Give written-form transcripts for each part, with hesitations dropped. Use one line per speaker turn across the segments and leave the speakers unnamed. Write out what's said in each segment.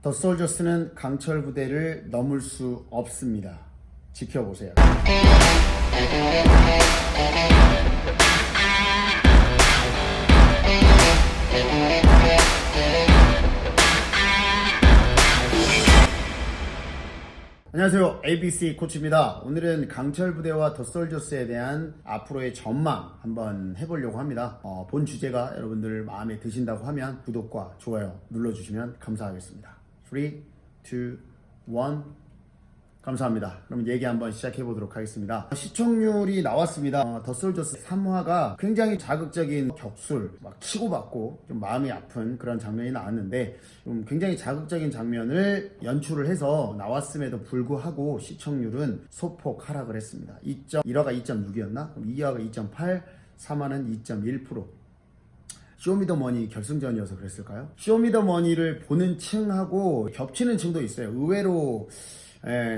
더 솔저스는 강철 부대를 넘을 수 없습니다. 지켜보세요. 안녕하세요, ABC 코치입니다. 오늘은 강철 부대와 더 솔저스에 대한 앞으로의 전망 한번 해보려고 합니다. 본 주제가 여러분들 마음에 드신다고 하면 구독과 좋아요 눌러주시면 감사하겠습니다. 3, 2, 1 감사합니다. 그럼 얘기 한번 시작해 보도록 하겠습니다. 시청률이 나왔습니다. 더 솔저스 3화가 굉장히 자극적인 격술, 막 치고받고 좀 마음이 아픈 그런 장면이 나왔는데 굉장히 자극적인 장면을 연출을 해서 나왔음에도 불구하고 시청률은 소폭 하락을 했습니다. 1화가 2.6이었나? 2화가 2.8, 3화는 2.1%. 쇼미더머니 결승전이어서 그랬을까요? 쇼미더머니를 보는 층하고 겹치는 층도 있어요. 의외로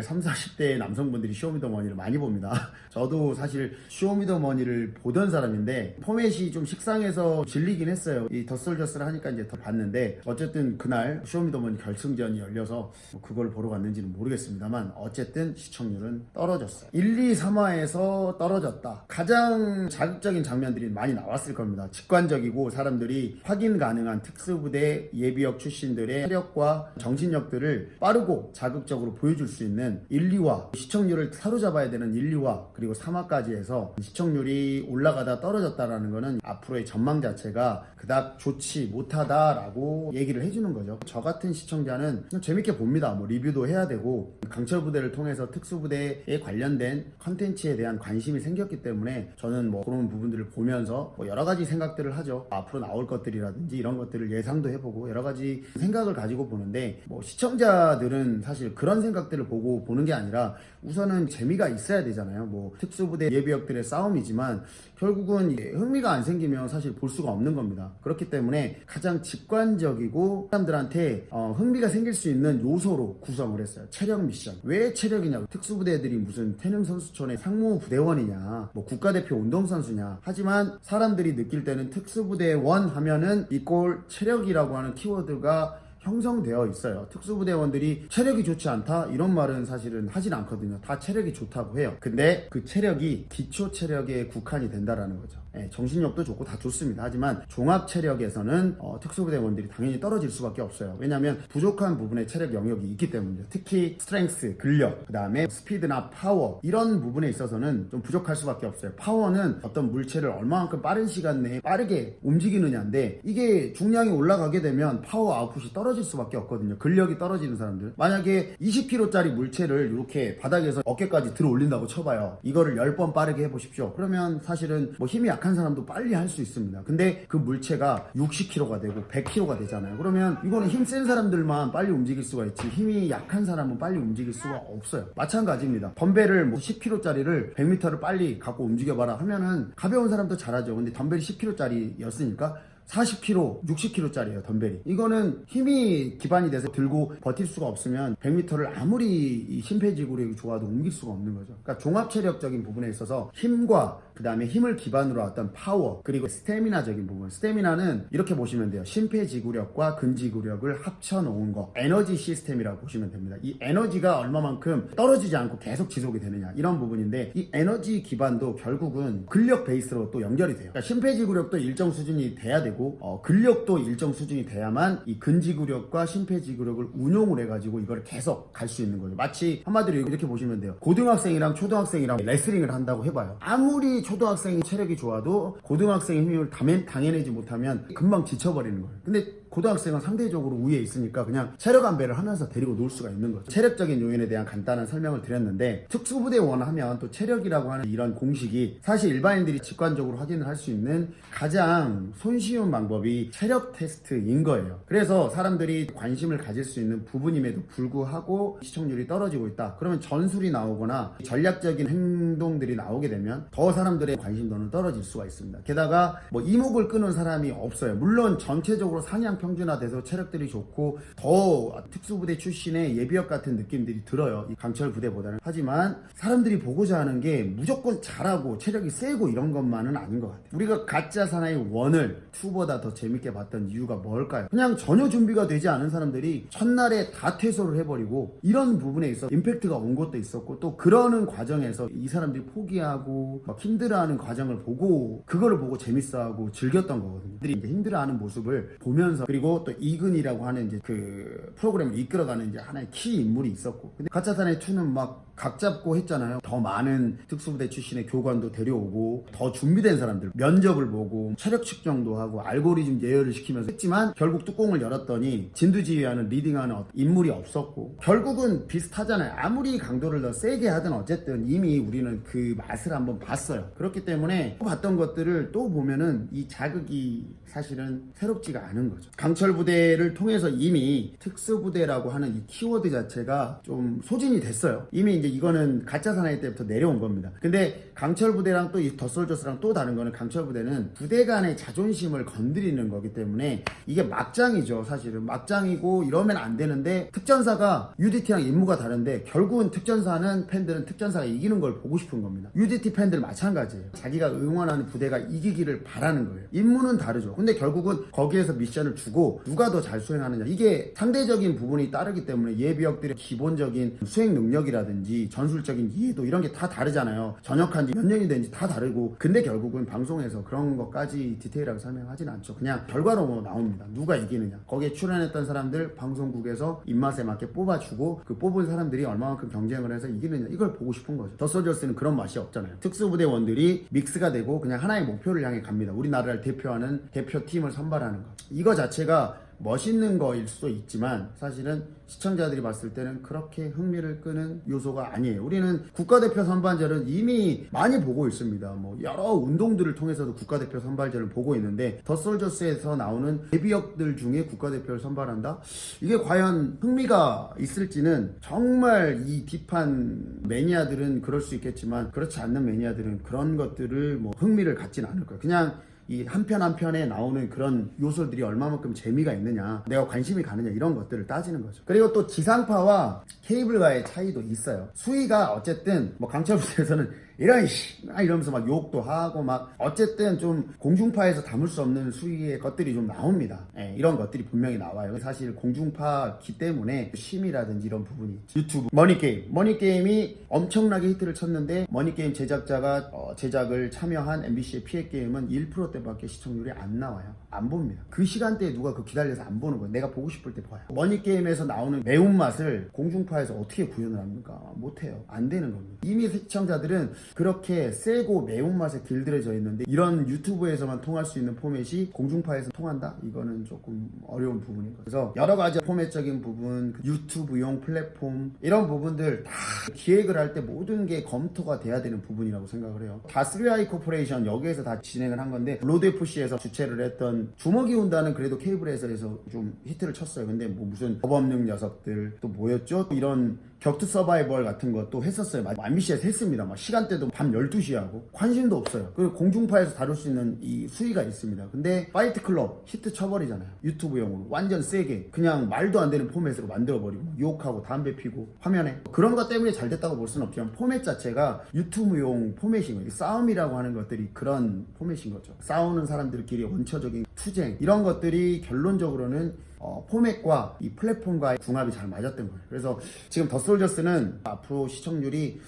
30, 40대 남성분들이 쇼미더머니를 많이 봅니다. 저도 사실 쇼미더머니를 보던 사람인데 포맷이 좀 식상해서 질리긴 했어요. 이 더 솔저스를 하니까 이제 더 봤는데 어쨌든 그날 쇼미더머니 결승전이 열려서 그걸 보러 갔는지는 모르겠습니다만 어쨌든 시청률은 떨어졌어요. 1, 2, 3화에서 떨어졌다. 가장 자극적인 장면들이 많이 나왔을 겁니다. 직관적이고 사람들이 확인 가능한 특수부대 예비역 출신들의 체력과 정신력들을 빠르고 자극적으로 보여줄 수 있는 1, 2화 시청률을 사로잡아야 되는 1, 2화 그리고 3화까지 해서 시청률이 올라가다 떨어졌다라는 거는 앞으로의 전망 자체가 그닥 좋지 못하다라고 얘기를 해주는 거죠. 저 같은 시청자는 그냥 재밌게 봅니다. 뭐 리뷰도 해야 되고 강철 부대를 통해서 특수부대에 관련된 컨텐츠에 대한 관심이 생겼기 때문에 저는 뭐 그런 부분들을 보면서 뭐 여러 가지 생각들을 하죠. 앞으로 나올 것들이라든지 이런 것들을 예상도 해보고 여러 가지 생각을 가지고 보는데 뭐 시청자들은 사실 그런 생각들을 보고 보는 게 아니라 우선은 재미가 있어야 되잖아요. 뭐 특수부대 예비역들의 싸움이지만 결국은 흥미가 안 생기면 사실 볼 수가 없는 겁니다. 그렇기 때문에 가장 직관적이고 사람들한테 흥미가 생길 수 있는 요소로 구성을 했어요. 체력 미션. 왜 체력이냐고. 특수부대들이 무슨 태능선수촌의 상무부대원이냐 뭐 국가대표 운동선수냐. 하지만 사람들이 느낄 때는 특수부대원 하면은 이꼴 체력이라고 하는 키워드가 형성되어 있어요. 특수부대원들이 체력이 좋지 않다? 이런 말은 사실은 하진 않거든요. 다 체력이 좋다고 해요. 근데 그 체력이 기초 체력에 국한이 된다라는 거죠. 정신력도 좋고 다 좋습니다. 하지만 종합 체력에서는 특수부대원들이 당연히 떨어질 수밖에 없어요. 왜냐하면 부족한 부분의 체력 영역이 있기 때문이죠. 특히 스트렝스, 근력, 그 다음에 스피드나 파워 이런 부분에 있어서는 좀 부족할 수밖에 없어요. 파워는 어떤 물체를 얼마만큼 빠른 시간 내에 빠르게 움직이느냐인데 이게 중량이 올라가게 되면 파워 아웃풋이 떨어질 수밖에 없거든요. 근력이 떨어지는 사람들. 만약에 20kg짜리 물체를 이렇게 바닥에서 어깨까지 들어 올린다고 쳐봐요. 이거를 10번 빠르게 해보십시오. 그러면 사실은 뭐 힘이 약한 사람도 빨리 할 수 있습니다. 근데 그 물체가 60kg가 되고 100kg가 되잖아요. 그러면 이거는 힘 센 사람들만 빨리 움직일 수가 있지 힘이 약한 사람은 빨리 움직일 수가 없어요. 마찬가지입니다. 덤벨을 뭐 10kg짜리를 100m를 빨리 갖고 움직여봐라 하면은 가벼운 사람도 잘하죠. 근데 덤벨이 10kg짜리였으니까 40kg, 60kg짜리예요, 덤벨이. 이거는 힘이 기반이 돼서 들고 버틸 수가 없으면 100m를 아무리 심폐지구력이 좋아도 옮길 수가 없는 거죠. 그러니까 종합체력적인 부분에 있어서 힘과 그 다음에 힘을 기반으로 어떤 파워 그리고 스태미나적인 부분. 스태미나는 이렇게 보시면 돼요. 심폐지구력과 근지구력을 합쳐놓은 거. 에너지 시스템이라고 보시면 됩니다. 이 에너지가 얼마만큼 떨어지지 않고 계속 지속이 되느냐 이런 부분인데 이 에너지 기반도 결국은 근력 베이스로 또 연결이 돼요. 그러니까 심폐지구력도 일정 수준이 돼야 되고 근력도 일정 수준이 돼야만 이 근지구력과 심폐지구력을 운용을 해가지고 이걸 계속 갈 수 있는 거죠. 마치 한마디로 이렇게 보시면 돼요. 고등학생이랑 초등학생이랑 레슬링을 한다고 해봐요. 아무리 초등학생이 체력이 좋아도 고등학생의 힘을 당해내지 못하면 금방 지쳐버리는 거예요. 근데 고등학생은 상대적으로 우위에 있으니까 그냥 체력 안배를 하면서 데리고 놀 수가 있는 거죠. 체력적인 요인에 대한 간단한 설명을 드렸는데 특수부대원 하면 또 체력이라고 하는 이런 공식이 사실 일반인들이 직관적으로 확인을 할 수 있는 가장 손쉬운 방법이 체력 테스트인 거예요. 그래서 사람들이 관심을 가질 수 있는 부분임에도 불구하고 시청률이 떨어지고 있다. 그러면 전술이 나오거나 전략적인 행동들이 나오게 되면 더 사람들의 관심도는 떨어질 수가 있습니다. 게다가 뭐 이목을 끄는 사람이 없어요. 물론 전체적으로 상향 최대한 평준화돼서 체력들이 좋고 더 특수부대 출신의 예비역 같은 느낌들이 들어요. 이 강철 부대보다는. 하지만 사람들이 보고자 하는 게 무조건 잘하고 체력이 세고 이런 것만은 아닌 것 같아요. 우리가 가짜 사나이 1을 2보다 더 재밌게 봤던 이유가 뭘까요? 그냥 전혀 준비가 되지 않은 사람들이 첫날에 다 퇴소를 해버리고 이런 부분에 있어 임팩트가 온 것도 있었고, 또 그러는 과정에서 이 사람들이 포기하고 막 힘들어하는 과정을 보고 그거를 보고 재밌어하고 즐겼던 거거든요. 들이 이제 힘들어하는 모습을 보면서, 그리고 또 이근이라고 하는 이제 그 프로그램을 이끌어가는 이제 하나의 키 인물이 있었고, 근데 가짜 사나이 2는 막 각 잡고 했잖아요. 더 많은 특수부대 출신의 교관도 데려오고 더 준비된 사람들 면접을 보고 체력 측정도 하고 알고리즘 예열을 시키면서 했지만, 결국 뚜껑을 열었더니 진두지휘하는 리딩하는 인물이 없었고, 결국은 비슷하잖아요. 아무리 강도를 더 세게 하든 어쨌든 이미 우리는 그 맛을 한번 봤어요. 그렇기 때문에 봤던 것들을 또 보면은 이 자극이 사실은 새롭지가 않은 거죠. 강철 부대를 통해서 이미 특수부대라고 하는 이 키워드 자체가 좀 소진이 됐어요. 이미 이제 이거는 가짜 사나이 때부터 내려온 겁니다. 근데 강철 부대랑 또 이 더솔저스랑 또 다른 거는, 강철 부대는 부대 간의 자존심을 건드리는 거기 때문에 이게 막장이죠. 사실은 막장이고 이러면 안 되는데, 특전사가 UDT랑 임무가 다른데 결국은 특전사는 팬들은 특전사가 이기는 걸 보고 싶은 겁니다. UDT 팬들 마찬가지예요. 자기가 응원하는 부대가 이기기를 바라는 거예요. 임무는 다르죠. 근데 결국은 거기에서 미션을 주고 누가 더 잘 수행하느냐, 이게 상대적인 부분이 따르기 때문에 예비역들의 기본적인 수행 능력이라든지 전술적인 이해도 이런 게 다 다르잖아요. 전역한 지 몇 년이 된지 다 다르고. 근데 결국은 방송에서 그런 것까지 디테일하게 설명하진 않죠. 그냥 결과로 나옵니다. 누가 이기느냐, 거기에 출연했던 사람들 방송국에서 입맛에 맞게 뽑아주고 그 뽑은 사람들이 얼마만큼 경쟁을 해서 이기느냐, 이걸 보고 싶은 거죠. 더 솔저스는 그런 맛이 없잖아요. 특수부대원들이 믹스가 되고 그냥 하나의 목표를 향해 갑니다. 우리나라를 대표하는 대표팀을 선발하는 거. 이거 자체가 멋있는 거일 수도 있지만 사실은 시청자들이 봤을 때는 그렇게 흥미를 끄는 요소가 아니에요. 우리는 국가대표 선발전은 이미 많이 보고 있습니다. 뭐 여러 운동들을 통해서도 국가대표 선발전을 보고 있는데, 더 솔저스에서 나오는 예비역들 중에 국가대표를 선발한다? 이게 과연 흥미가 있을지는, 정말 이 딥한 매니아들은 그럴 수 있겠지만 그렇지 않는 매니아들은 그런 것들을 뭐 흥미를 갖진 않을 거예요. 그냥 이 한 편 한 편에 나오는 그런 요소들이 얼마만큼 재미가 있느냐, 내가 관심이 가느냐, 이런 것들을 따지는 거죠. 그리고 또 지상파와 케이블과의 차이도 있어요. 수위가 어쨌든 뭐 강철부대에서는 이러면서 막 욕도 하고 막 어쨌든 좀 공중파에서 담을 수 없는 수위의 것들이 좀 나옵니다. 예, 이런 것들이 분명히 나와요. 사실 공중파기 때문에 심이라든지 이런 부분이 있죠. 유튜브 머니게임이 엄청나게 히트를 쳤는데, 머니게임 제작자가 제작을 참여한 MBC의 피해게임은 1%대밖에 시청률이 안 나와요. 안 봅니다. 그 시간대에 누가 그 기다려서 안 보는 거예요. 내가 보고 싶을 때 봐요. 머니게임에서 나오는 매운맛을 공중파에서 어떻게 구현을 합니까? 못해요. 안 되는 겁니다. 이미 시청자들은 그렇게 세고 매운맛에 길들여져 있는데, 이런 유튜브에서만 통할 수 있는 포맷이 공중파에서 통한다? 이거는 조금 어려운 부분인 거죠. 그래서 여러 가지 포맷적인 부분, 유튜브용 플랫폼, 이런 부분들 다 기획을 할 때 모든 게 검토가 돼야 되는 부분이라고 생각을 해요. 다 3i 코퍼레이션 여기에서 다 진행을 한 건데, 로드FC에서 주최를 했던 주먹이 온다는 그래도 케이블에서 좀 히트를 쳤어요. 근데 뭐 무슨 법 없는 녀석들 또 뭐였죠? 이런 격투 서바이벌 같은 것도 했었어요. MBC에서 했습니다. 막 시간대도 밤 12시 하고 관심도 없어요. 그리고 공중파에서 다룰 수 있는 이 수위가 있습니다. 근데 파이트 클럽 히트 쳐버리잖아요. 유튜브용으로 완전 세게 그냥 말도 안 되는 포맷으로 만들어버리고 유혹하고 담배 피고 화면에, 그런 것 때문에 잘 됐다고 볼 수는 없지만 포맷 자체가 유튜브용 포맷인 거예요. 싸움이라고 하는 것들이 그런 포맷인 거죠. 싸우는 사람들끼리 원초적인 투쟁, 이런 것들이 결론적으로는 포맷과 이 플랫폼과의 궁합이 잘 맞았던 거예요. 그래서 지금 더 솔저스는 앞으로 시청률이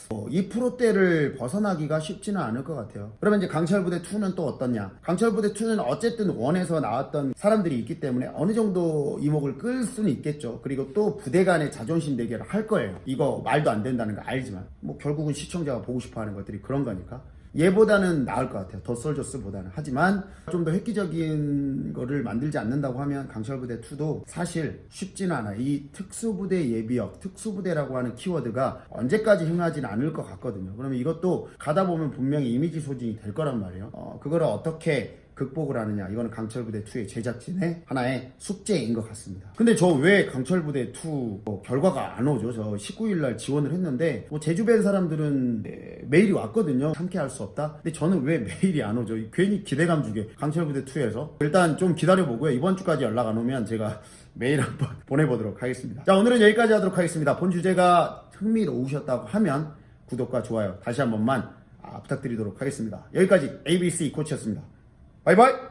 2%대를 벗어나기가 쉽지는 않을 것 같아요. 그러면 이제 강철부대 2는 또 어떻냐? 강철부대 2는 어쨌든 원에서 나왔던 사람들이 있기 때문에 어느 정도 이목을 끌 수는 있겠죠. 그리고 또 부대 간의 자존심 대결을 할 거예요. 이거 말도 안 된다는 거 알지만 뭐 결국은 시청자가 보고 싶어 하는 것들이 그런 거니까 얘보다는 나을 것 같아요. 더 솔저스보다는. 하지만 좀 더 획기적인 거를 만들지 않는다고 하면 강철부대 2도 사실 쉽지는 않아요. 이 특수부대 예비역, 특수부대라고 하는 키워드가 언제까지 흥하지는 않을 것 같거든요. 그러면 이것도 가다 보면 분명히 이미지 소진이 될 거란 말이에요. 그거를 어떻게 극복을 하느냐, 이거는 강철부대 2의 제작진의 하나의 숙제인 것 같습니다. 근데 저 왜 강철부대 2 결과가 안 오죠? 저 19일날 지원을 했는데 제 주변 사람들은 메일이 왔거든요. 함께할 수 없다. 근데 저는 왜 메일이 안 오죠? 괜히 기대감 주게 강철부대 2에서 일단 좀 기다려보고요. 이번 주까지 연락 안 오면 제가 메일 한번 보내보도록 하겠습니다. 자, 오늘은 여기까지 하도록 하겠습니다. 본 주제가 흥미로우셨다고 하면 구독과 좋아요 다시 한 번만 부탁드리도록 하겠습니다. 여기까지 ABC 코치였습니다. 바이바이.